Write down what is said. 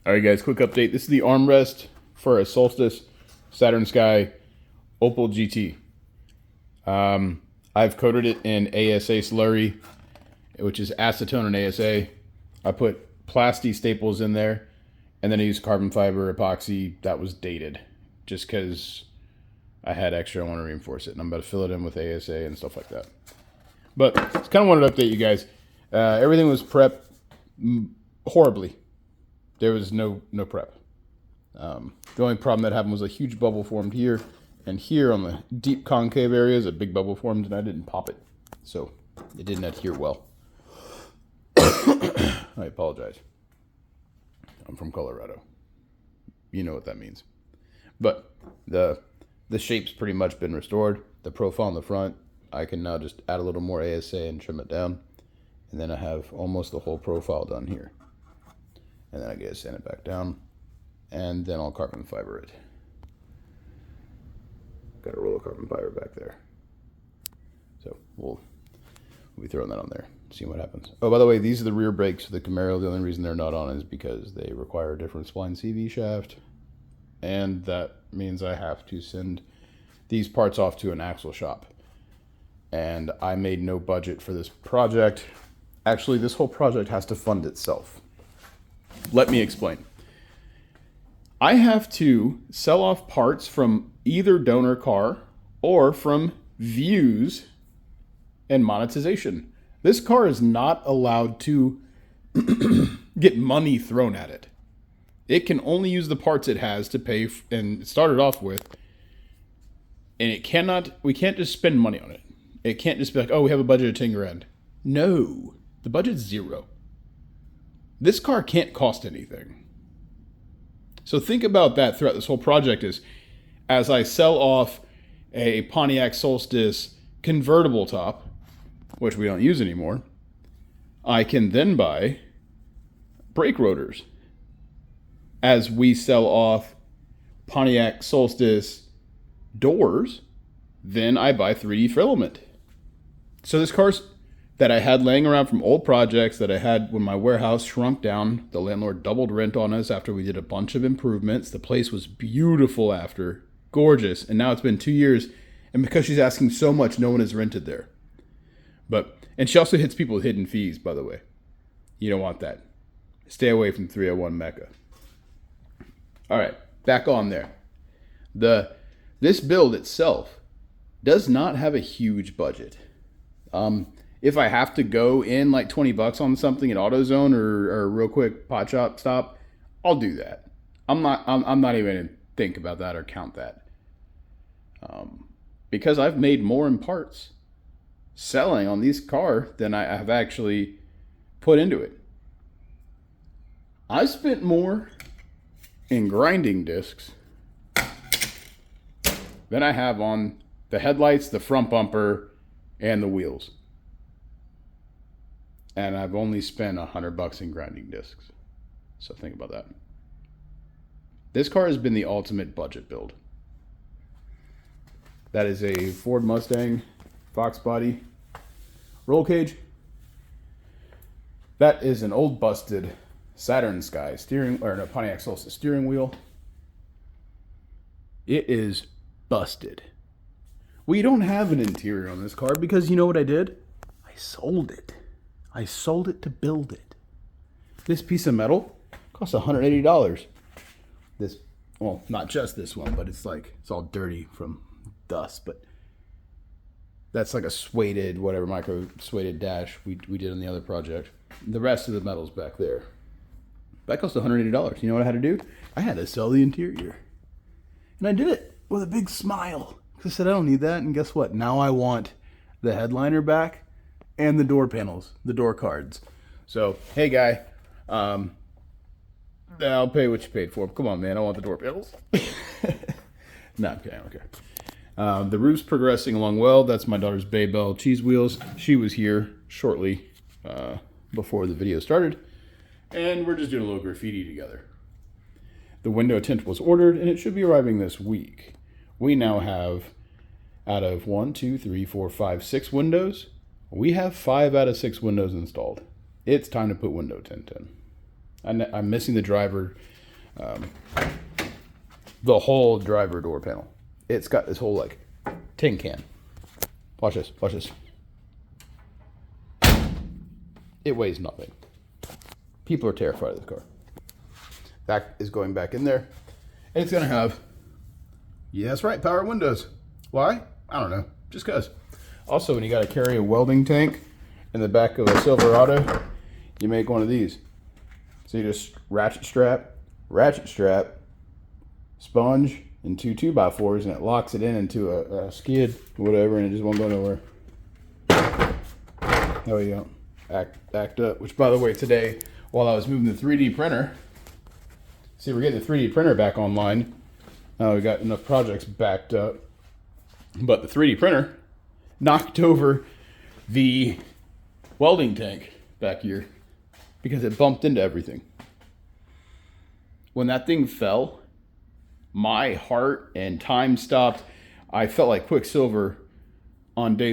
All right, guys, quick update. This is the armrest for a Solstice Saturn Sky Opal GT. I've coated it in ASA slurry, which is acetone and ASA. I put plasti staples in there, and then I used carbon fiber epoxy that was dated, just because I had extra. I want to reinforce it, and I'm about to fill it in with ASA and stuff like that. But just kind of wanted to update you guys. Everything was prepped horribly. There was no prep. The only problem that happened was a huge bubble formed here, and here on the deep concave areas, a big bubble formed, and I didn't pop it, so it didn't adhere well. I apologize. I'm from Colorado. You know what that means. But the shape's pretty much been restored. The profile on the front, I can now just add a little more ASA and trim it down, and then I have almost the whole profile done here. And then I get to sand it back down, and then I'll carbon fiber it. Got a roll of carbon fiber back there. So we'll be throwing that on there, seeing what happens. Oh, by the way, these are the rear brakes for the Camaro. The only reason they're not on is because they require a different spline CV shaft, and that means I have to send these parts off to an axle shop. And I made no budget for this project. Actually, this whole project has to fund itself. Let me explain. I have to sell off parts from either donor car or from views and monetization. This car is not allowed to get money thrown at it. It can only use the parts it has to pay and start it off with. And we can't just spend money on it. It can't just be like, oh, we have a budget of 10 grand. No, the budget's zero. This car can't cost anything. So think about that throughout this whole project is, as I sell off a Pontiac Solstice convertible top, which we don't use anymore, I can then buy brake rotors. As we sell off Pontiac Solstice doors, then I buy 3D filament. So this car's that I had laying around from old projects that I had when my warehouse shrunk down. The landlord doubled rent on us after we did a bunch of improvements. The place was beautiful after, gorgeous. And now it's been 2 years. And because she's asking so much, no one has rented there. And she also hits people with hidden fees, by the way. You don't want that. Stay away from 301 Mecca. All right, back on there. This build itself does not have a huge budget. If I have to go in like $20 on something at AutoZone or a real quick pot shop stop, I'll do that. I'm not even gonna think about that or count that. Because I've made more in parts selling on these cars than I have actually put into it. I spent more in grinding discs than I have on the headlights, the front bumper, and the wheels. And I've only spent $100 in grinding discs. So think about that. This car has been the ultimate budget build. That is a Ford Mustang Fox body roll cage. That is an old busted Saturn Sky Pontiac Solstice steering wheel. It is busted. We don't have an interior on this car because you know what I did? I sold it. I sold it to build it. This piece of metal costs $180. Well, not just this one, but it's all dirty from dust, but that's like a suede, micro suede dash we did on the other project. The rest of the metal's back there. That cost $180. You know what I had to do? I had to sell the interior. And I did it with a big smile. Because I said, I don't need that. And guess what? Now I want the headliner back and the door panels, the door cards. So, hey guy, I'll pay what you paid for. Come on, man, I want the door panels. No, I'm kidding, I don't care. The roof's progressing along well. That's my daughter's Baybell cheese wheels. She was here shortly before the video started. And we're just doing a little graffiti together. The window tint was ordered, and it should be arriving this week. We now have, out of 6 windows, we have 5 out of 6 windows installed. It's time to put window tint in. I'm missing the driver the whole driver door panel. It's got this whole like tin can. Watch this, watch this. It weighs nothing. People are terrified of this car. That is going back in there. And it's gonna have, yeah, that's right, power windows. Why? I don't know, just cause. Also, when you gotta carry a welding tank in the back of a Silverado, you make one of these. So you just ratchet strap, sponge, and 2 2x4s, and it locks it into a skid, whatever, and it just won't go nowhere. There you go. Act up. Which, by the way, today, while I was moving the 3D printer, see, we're getting the 3D printer back online. Now we got enough projects backed up. But the 3D printer knocked over the welding tank back here because it bumped into everything. When that thing fell, my heart and time stopped. I felt like Quicksilver on day